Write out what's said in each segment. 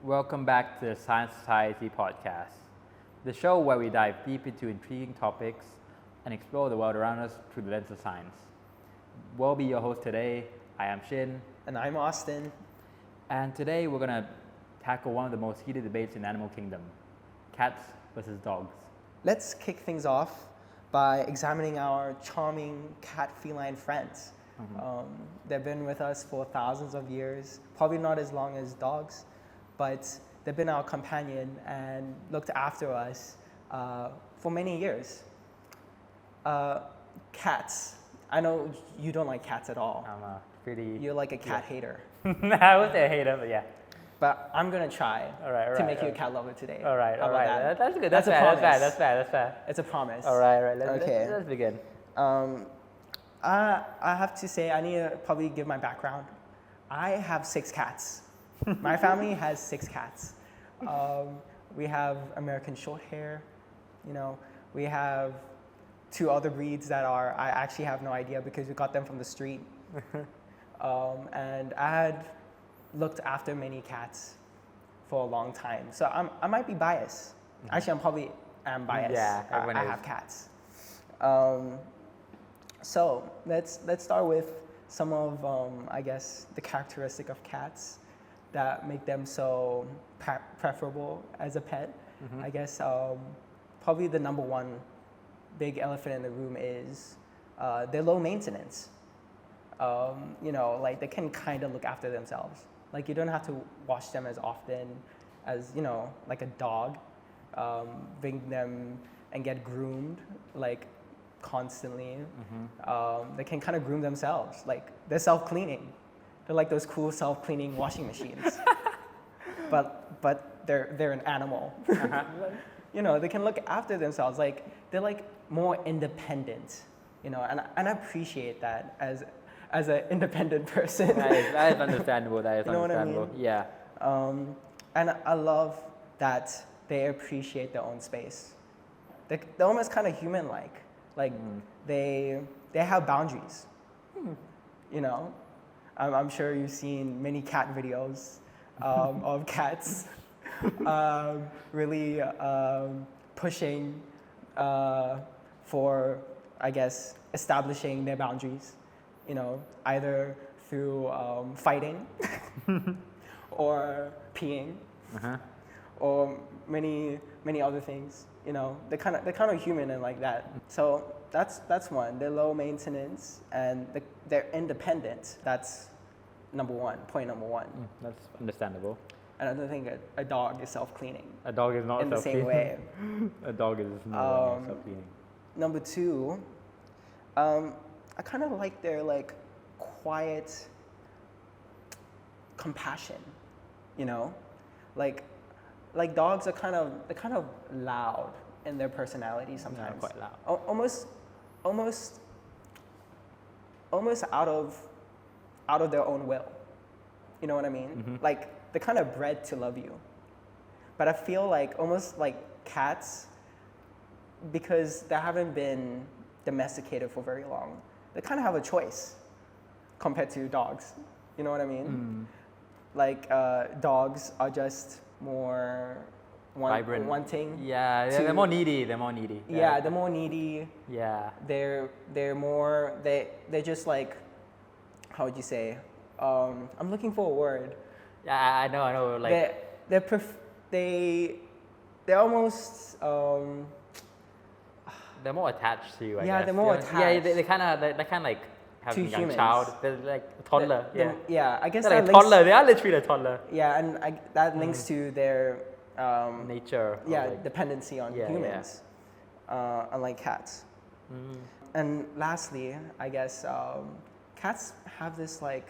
Welcome back to the Science Society podcast, the show where we dive deep into intriguing topics and explore the world around us through the lens of science. We'll be your host today. I am Shin. And I'm Austin. And today we're going to tackle one of the most heated debates in the animal kingdom, cats versus dogs. Let's kick things off by examining our charming cat feline friends. They've been with us for thousands of years, probably not as long as dogs, but they've been our companion and looked after us for many years. Cats. I know you don't like cats at all. You're like a cat hater. I would say a hater, but yeah. But I'm gonna try to make you a cat lover today. All right. That's good. That's a promise. That's fair. It's a promise. All right. Let's begin. I have to say, I need to probably give my background. I have 6 cats. My family has 6 cats. We have American Shorthair, we have 2 other breeds that I actually have no idea because we got them from the street. And I had looked after many cats for a long time. So I might be biased. Actually, I probably am biased. Yeah, I have cats. So let's start with some of, I guess, the characteristic of cats that make them so preferable as a pet. I guess probably the number one big elephant in the room is they're low maintenance. Like they can kind of look after themselves. Like you don't have to wash them as often as, like a dog, bring them and get groomed, like constantly. They can kind of groom themselves. Like they're self-cleaning. They're like those cool self-cleaning washing machines. but they're an animal. They can look after themselves. Like they're like more independent, and I appreciate that as an independent person. That is understandable. What I mean? Yeah. And I love that they appreciate their own space. They're almost kind of human-like. Like they have boundaries. I'm sure you've seen many cat videos of cats really pushing for, I guess, establishing their boundaries. Either through fighting or peeing or many other things. They're kind of human and like that. So that's one. They're low maintenance and they're independent. That's point number one. That's understandable. Another thing, a dog is self-cleaning. A dog is not in the same way. A dog is not self-cleaning. Number 2, I kind of like their like quiet compassion, like dogs are kind of loud in their personality sometimes. Quite loud. Almost out of their own will. You know what I mean? Like they're kind of bred to love you. But I feel like almost like cats, because they haven't been domesticated for very long, they kind of have a choice compared to dogs. You know what I mean? Like dogs are just more vibrant, wanting. Yeah, they're more needy. They're more needy. Yeah. They're more. They're just like, how would you say? I'm looking for a word. Yeah, I know. Like they're almost. They're more attached to you, I guess. Yeah, they're more attached. Yeah, they kind of like have a young child. They're like a toddler. I guess they're like a toddler. They are literally a toddler. Yeah, and that links to their nature. Yeah, dependency on humans, unlike cats. And lastly, I guess cats have this like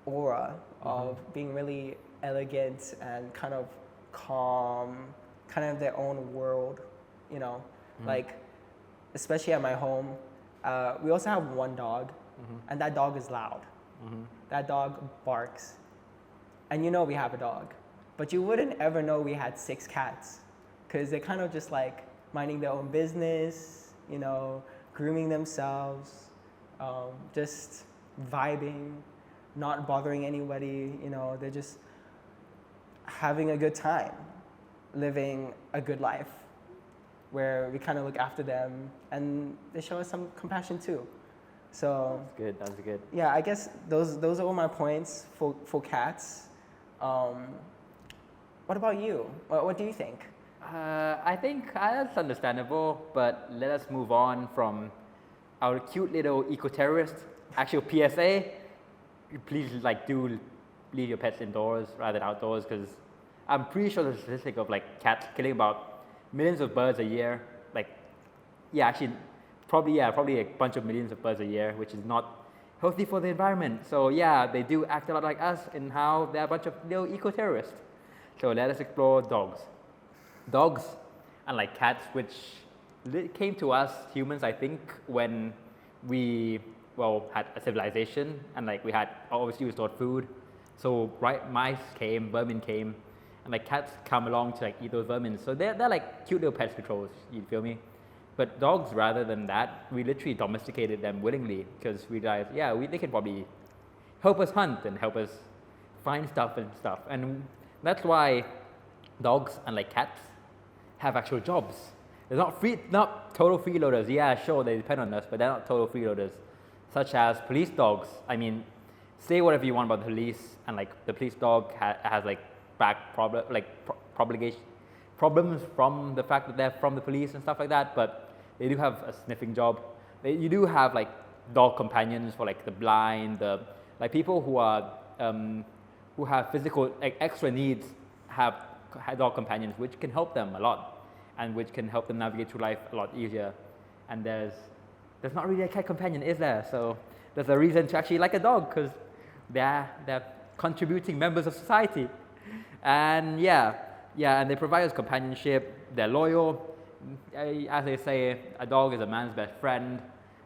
aura of being really elegant and kind of calm, kind of their own world, like especially at my home. We also have one dog, and that dog is loud. That dog barks. And we have a dog. But you wouldn't ever know we had 6 cats because they're kind of just like minding their own business, grooming themselves, just vibing, not bothering anybody. They're just having a good time, living a good life, where we kind of look after them and they show us some compassion too. So That's good. yeah, I guess those are all my points for cats. What about you? What do you think? I think that's understandable, but let us move on from our cute little eco-terrorist actual PSA. Please do leave your pets indoors rather than outdoors, because I'm pretty sure the statistic of cats killing about millions of birds a year. Probably a bunch of millions of birds a year, which is not healthy for the environment. So yeah, they do act a lot like us in how they're a bunch of little eco-terrorists. So let us explore dogs. Dogs, unlike cats, which came to us humans, I think, when we had a civilization and we had obviously we stored food. So mice came, vermin came, and cats come along to eat those vermin. So they're like cute little pest controls. You feel me? But dogs, rather than that, we literally domesticated them willingly, because we realized, they can probably help us hunt and help us find stuff. And that's why dogs, unlike cats, have actual jobs. They're not total freeloaders. Yeah, sure, they depend on us, but they're not total freeloaders. Such as police dogs. I mean, say whatever you want about the police, and the police dog has back problems from the fact that they're from the police and stuff like that, but they do have a sniffing job. You do have dog companions for the blind, the people who have physical extra needs have dog companions, which can help them a lot and which can help them navigate through life a lot easier. And there's not really a cat companion, is there? So there's a reason to actually like a dog, because they're contributing members of society. And and they provide us companionship. They're loyal. As they say, a dog is a man's best friend.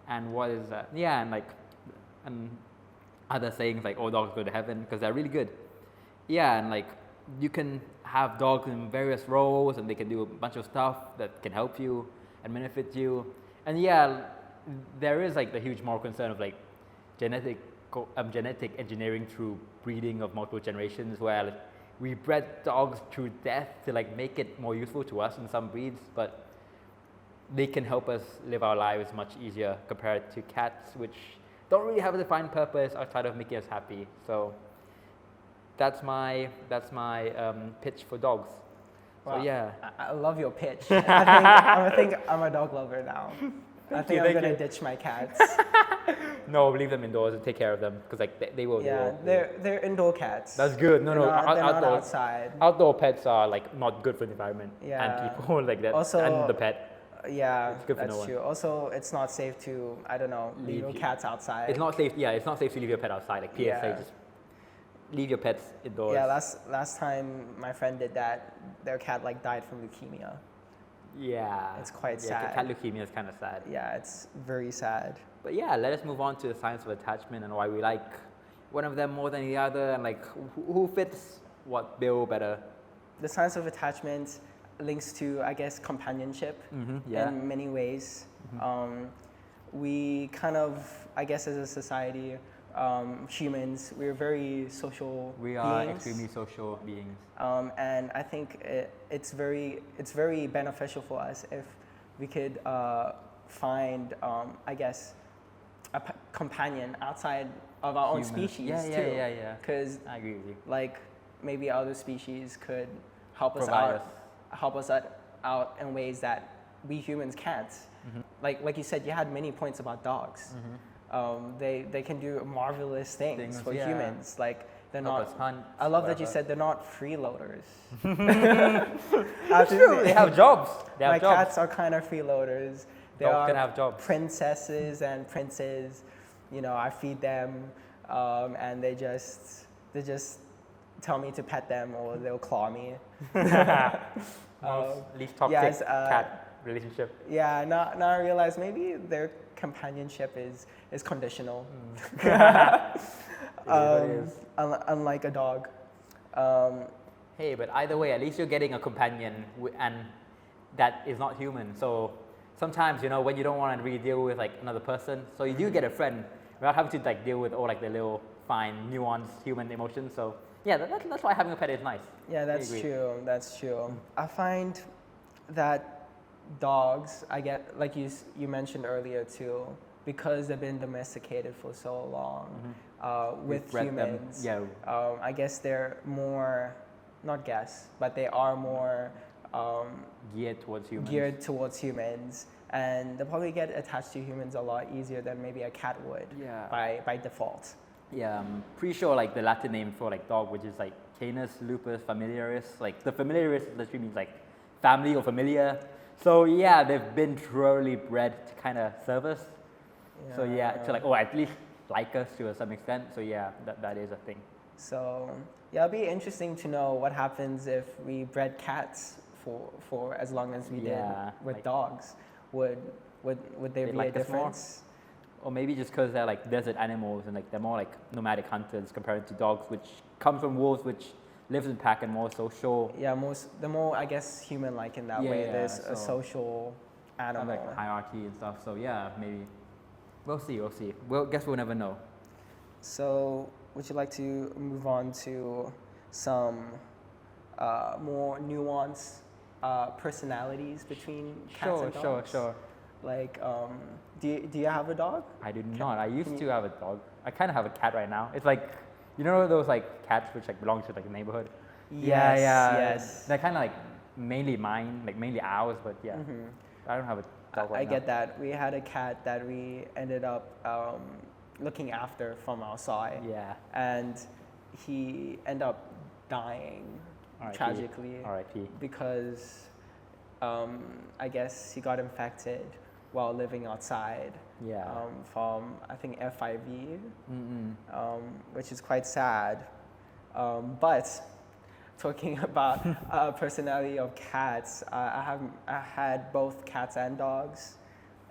And what is that? Yeah, and other sayings oh, dogs go to heaven, because they're really good. Yeah, and you can have dogs in various roles, and they can do a bunch of stuff that can help you and benefit you. And there is the huge moral concern of genetic engineering through breeding of multiple generations, where we bred dogs through death to make it more useful to us in some breeds, but they can help us live our lives much easier compared to cats, which don't really have a defined purpose outside of making us happy. So that's my pitch for dogs. Wow. So yeah, I love your pitch. I think I'm a dog lover now. I think I'm gonna ditch my cats. No, leave them indoors and take care of them, because they will. Yeah, they're indoor cats. That's good. They're not outside. Outdoor pets are not good for the environment and people that. Also, and the pet. Yeah, it's good for that's no true. one. Also, it's not safe to leave your cats outside. It's not safe. Yeah, it's not safe to leave your pet outside. PSA, just leave your pets indoors. Yeah, last time my friend did that, their cat died from leukemia. Yeah, it's quite sad. Cat leukemia is kind of sad. Yeah, it's very sad. But let us move on to the science of attachment and why we like one of them more than the other, and who fits what bill better. The science of attachment links to, I guess, companionship in many ways. We kind of, I guess, as a society, humans, we're very social beings. We are extremely social beings. And I think it's very beneficial for us if we could find, I guess, a companion outside of our own species too. Yeah. Because I agree with you. Maybe other species could help us out in ways that we humans can't. Like you said, you had many points about dogs. They can do marvelous things for humans. They're not. Hunt, I love that you said they're not freeloaders. That's true. They have jobs. My cats are kind of freeloaders. They Dogs can have jobs. Princesses and princes. I feed them, and they just tell me to pet them, or they'll claw me. Least toxic cat relationship. Yeah, now I realize maybe their companionship is conditional. Unlike a dog. Hey, but either way, at least you're getting a companion, and that is not human. So sometimes, when you don't want to really deal with another person, so you do get a friend without having to deal with all the little fine, nuanced human emotions. So yeah, that's why having a pet is nice. Yeah, that's true. That's true. I find that dogs, I get like you mentioned earlier too, because they've been domesticated for so long with humans. I guess they're more, not guess, but they are more geared towards humans. And they'll probably get attached to humans a lot easier than maybe a cat would by default. Yeah, I'm pretty sure like the Latin name for like dog, which is like Canis lupus familiaris, like the familiaris literally means like family or familiar. So yeah, they've been thoroughly bred to kind of serve us. So yeah, to like, or at least like us to some extent. So yeah, that is a thing. So yeah, it'll be interesting to know what happens if we bred cats for as long as we did with like, dogs. Would there be like a difference? Or maybe just because they're like desert animals and like they're more like nomadic hunters compared to dogs, which come from wolves, which lives in pack and more social. Yeah, the more I guess human-like in that way. There's a social animal, like hierarchy and stuff. So yeah, maybe we'll see. Guess we'll never know. So would you like to move on to some more nuanced personalities between cats and dogs? Sure. Like, do you have a dog? I do not. I used to have a dog. I kind of have a cat right now. It's like, you know those like cats which like belong to like the neighborhood? Yes. They're kind of like mainly mine, like mainly ours, but yeah. I don't have a dog right now. I get that. We had a cat that we ended up looking after from outside. Yeah. And he ended up dying tragically. R.I.P. Because I guess he got infected while living outside from, I think, FIV, which is quite sad. But talking about personality of cats, I had both cats and dogs,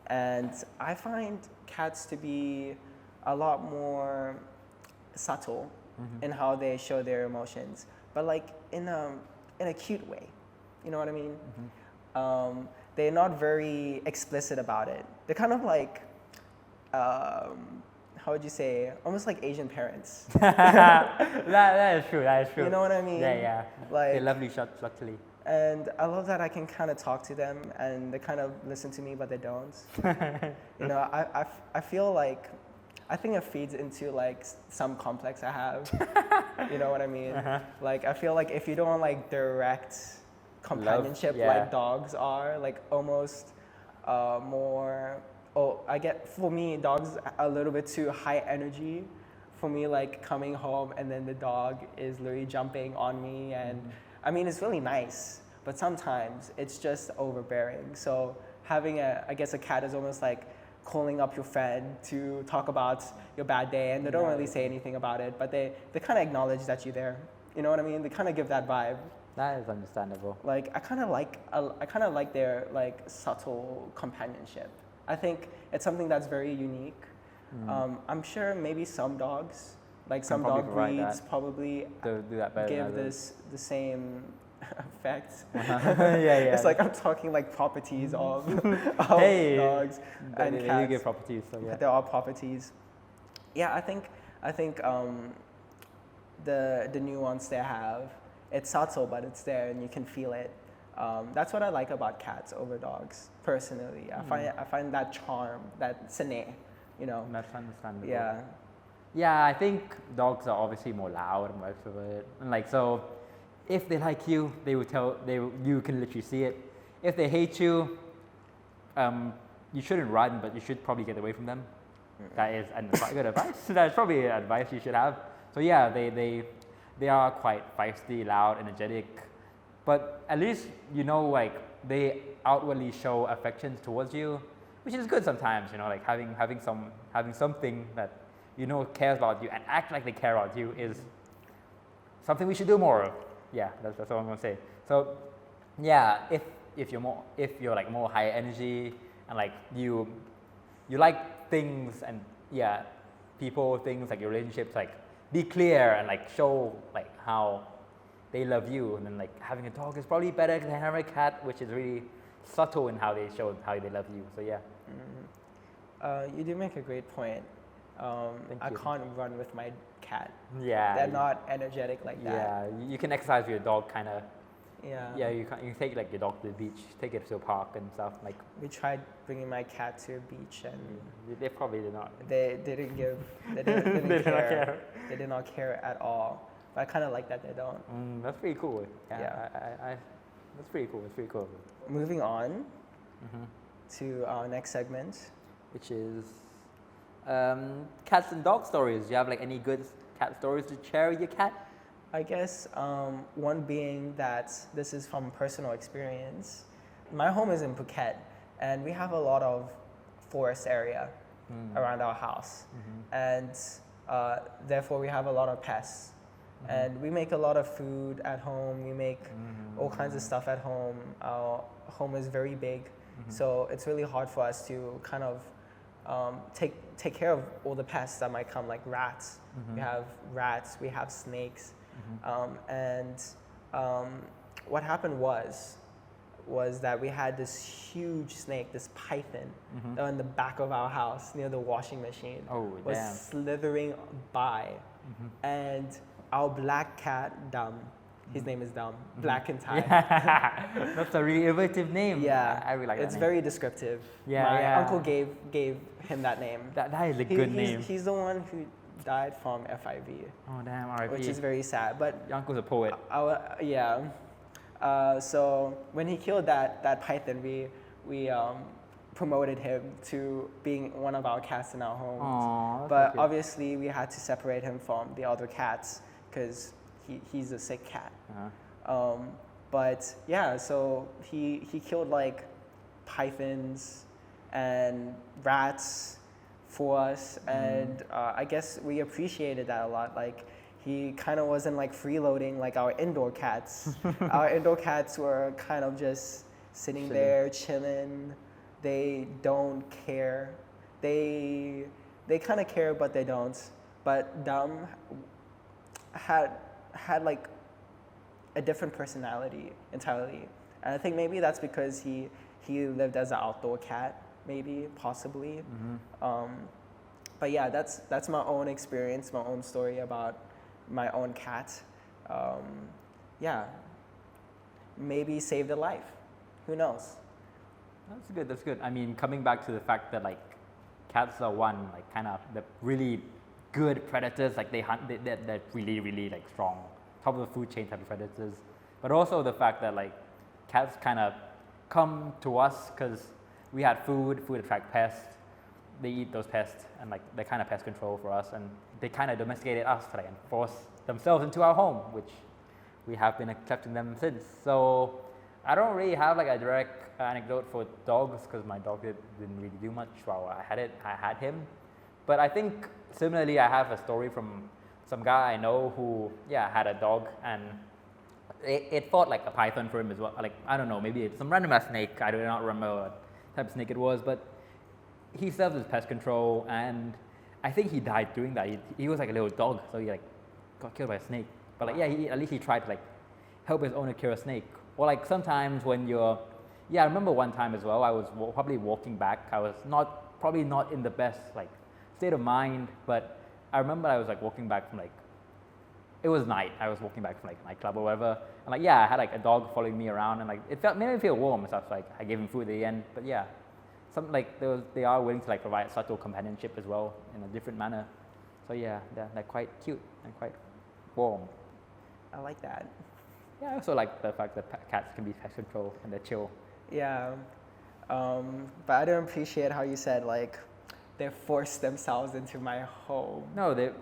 and I find cats to be a lot more subtle in how they show their emotions, but like in a cute way. You know what I mean? They're not very explicit about it. They're kind of like, how would you say, almost like Asian parents. that is true. You know what I mean? Yeah. Like, they're lovely, subtly. And I love that I can kind of talk to them and they kind of listen to me, but they don't. You know, I feel like, I think it feeds into like some complex I have. You know what I mean? Like, I feel like if you don't like direct companionship like dogs are, like almost more, I get, for me, dogs are a little bit too high energy for me, like coming home and then the dog is literally jumping on me, and I mean, it's really nice, but sometimes it's just overbearing. So having a cat is almost like calling up your friend to talk about your bad day, and they don't really say anything about it, but they kind of acknowledge that you're there. You know what I mean? They kind of give that vibe. That is understandable. Like, I kind of like their like subtle companionship. I think it's something that's very unique. I'm sure maybe some dogs, like some dog breeds, probably do that better give the same effect. It's like I'm talking like properties of dogs and cats. They give properties, so yeah. There are properties. Yeah, I think the nuance they have, it's subtle, but it's there and you can feel it. That's what I like about cats over dogs, personally. I find that charm, that sine, you know. That's understandable. Yeah. Yeah, I think dogs are obviously more loud and more extroverted. And like, so if they like you, you can literally see it. If they hate you, you shouldn't run, but you should probably get away from them. That is good advice. That's probably advice you should have. So yeah, they are quite feisty, loud, energetic, but at least you know, like, they outwardly show affections towards you, which is good sometimes. You know, like having something that you know cares about you and act like they care about you is something we should do more of. Yeah, that's what I'm gonna say. So yeah, if you're like more high energy and like you like things and people, things like your relationships, like be clear and like show like how they love you, and then like having a dog is probably better than having a cat, which is really subtle in how they show how they love you. So yeah. You do make a great point. I can't run with my cat. Yeah. They're not energetic like that. Yeah, you can exercise with your dog kind of. Yeah. Yeah, you can take like your dog to the beach, take it to a park and stuff. Like We tried bringing my cat to a beach and they probably did not. they didn't give, they didn't They did not care. care. They did not care at all. But I kind of like that they don't. That's pretty cool. Yeah, Yeah. that's pretty cool. It's pretty cool. Moving on to our next segment. Which is cats and dog stories. Do you have like any good cat stories to share with your cat? I guess one being that this is from personal experience. My home is in Phuket, and we have a lot of forest area around our house, and therefore we have a lot of pests. And we make a lot of food at home. We make all kinds of stuff at home. Our home is very big, so it's really hard for us to kind of take care of all the pests that might come, like rats. We have rats. We have snakes. What happened was that we had this huge snake, this python, in the back of our house near the washing machine. Oh, was damn. slithering by, and our black cat, Dum, his name is Dum, black and Thai. That's a really innovative name. Yeah, I really like that it's name. very descriptive. Yeah, My yeah. uncle gave him that name. That is a good name. He's the one who died from FIV, Oh damn, R.I.P. which is very sad. But Your uncle's a poet. so when he killed that python, we promoted him to being one of our cats in our home. Aw, that's But so cute. obviously we had to separate him from the other cats because he's a sick cat. But yeah, so he killed like pythons and rats for us, and I guess we appreciated that a lot. Like he kind of wasn't like freeloading like our indoor cats. Our indoor cats were kind of just sitting there chilling. They don't care. They kind of care, but they don't. But Dum had like a different personality entirely, and I think maybe that's because he lived as an outdoor cat, maybe, possibly. But yeah, that's my own experience, my own story about my own cat. Yeah, maybe saved a life. Who knows? That's good. That's good. I mean, coming back to the fact that like cats are one like kind of the really good predators. Like they hunt. They're really really like strong, top of the food chain type of predators. But also the fact that like cats kind of come to us because we had food. Food attract pests. They eat those pests, and like they're kind of pest control for us. And they kind of domesticated us to like enforce themselves into our home, which we have been accepting them since. So I don't really have like a direct anecdote for dogs because my dog didn't really do much while I had him. But I think similarly, I have a story from some guy I know who had a dog, and it fought like a python for him as well. Like I don't know, maybe it's some random ass snake. I do not remember what type of snake it was, but he served as pest control, and I think he died doing that. He was like a little dog, so he like got killed by a snake. But like at least he tried to like help his owner kill a snake. Or like sometimes when you're, I remember one time as well, I was probably walking back. I was probably not in the best like state of mind, but I remember I was like walking back from like, it was night. I was walking back from like nightclub or whatever. And like, I had like a dog following me around, and like it made me feel warm. So I was like, I gave him food at the end. But yeah, some like they are willing to like provide subtle companionship as well in a different manner. So yeah, they're quite cute and quite warm. I like that. Yeah, I also like the fact that cats can be pest control and they're chill. Yeah, but I don't appreciate how you said like they forced themselves into my home. No,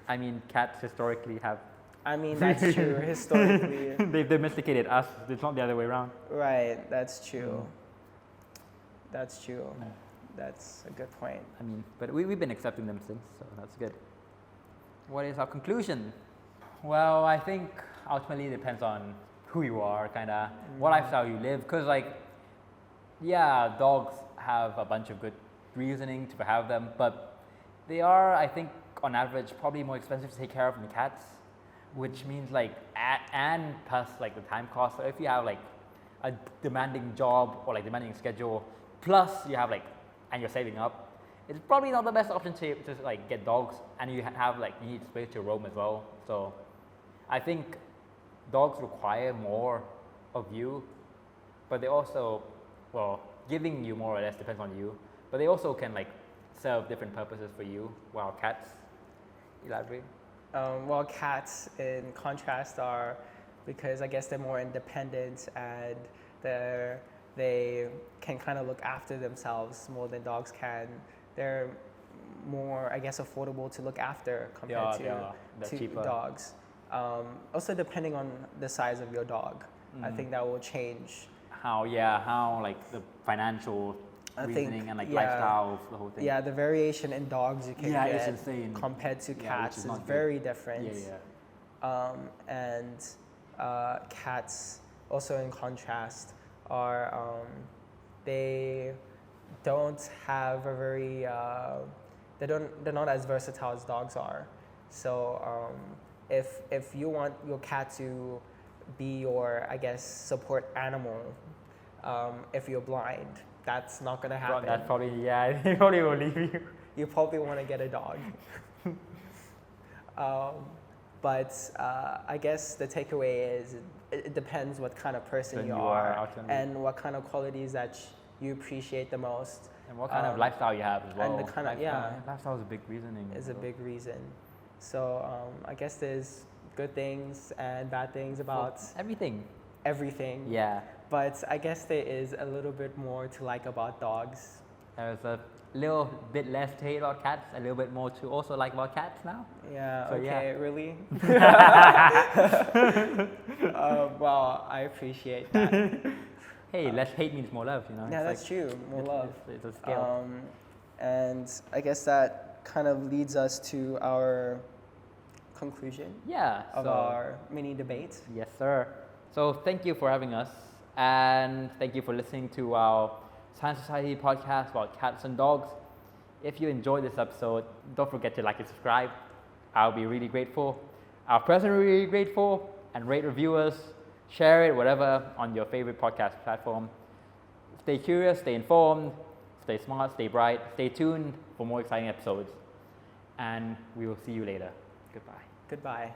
I mean cats historically have. I mean that's true historically. They've domesticated us. It's not the other way around. Right, that's true. That's true. That's a good point. I mean, but we've been accepting them since, so that's good. What is our conclusion? Well, I think ultimately it depends on who you are, kind of what lifestyle you live. Because like, dogs have a bunch of good reasoning to have them, but they are, I think, on average, probably more expensive to take care of than cats, which means like, and plus like the time cost. So if you have like a demanding job or like demanding schedule, plus you have like, and you're saving up, it's probably not the best option to like get dogs, and you have like you need space to roam as well. So I think dogs require more of you, but they also, well, giving you more or less depends on you, but they also can like serve different purposes for you, while cats, elaborate. Well, cats in contrast are, because I guess they're more independent and they can kind of look after themselves more than dogs can. They're more, I guess, affordable to look after compared to dogs. Also, depending on the size of your dog, I think that will change. How like the financial reasoning and like lifestyles, the whole thing. Yeah, the variation in dogs you can get it's insane. compared to cats is very different. And cats, also in contrast, are they don't have a very they're not as versatile as dogs are. So if you want your cat to be your, I guess, support animal, if you're blind, that's not gonna happen. That's probably he probably will leave you. You probably want to get a dog. But I guess the takeaway is it depends what kind of person you are and what kind of qualities that you appreciate the most. And what kind of lifestyle you have as well. And the kind of, lifestyle is a big reasoning. Is a big reason. So I guess there's good things and bad things about everything. Yeah. But I guess there is a little bit more to like about dogs. There's a little bit less to hate about cats, a little bit more to also like about cats now. Yeah, so okay, really? Well, I appreciate that. Hey, less hate means more love, you know? Yeah, that's true, more love. It's a scale. And I guess that kind of leads us to our conclusion of our mini debate. Yes, sir. So thank you for having us, and thank you for listening to our Science Society podcast about cats and dogs. If you enjoyed this episode, don't forget to like and subscribe. I'll be really grateful. Our person will be really grateful, and rate reviewers, share it, whatever, on your favorite podcast platform. Stay curious, stay informed, stay smart, stay bright, stay tuned for more exciting episodes. And we will see you later. Goodbye. Goodbye.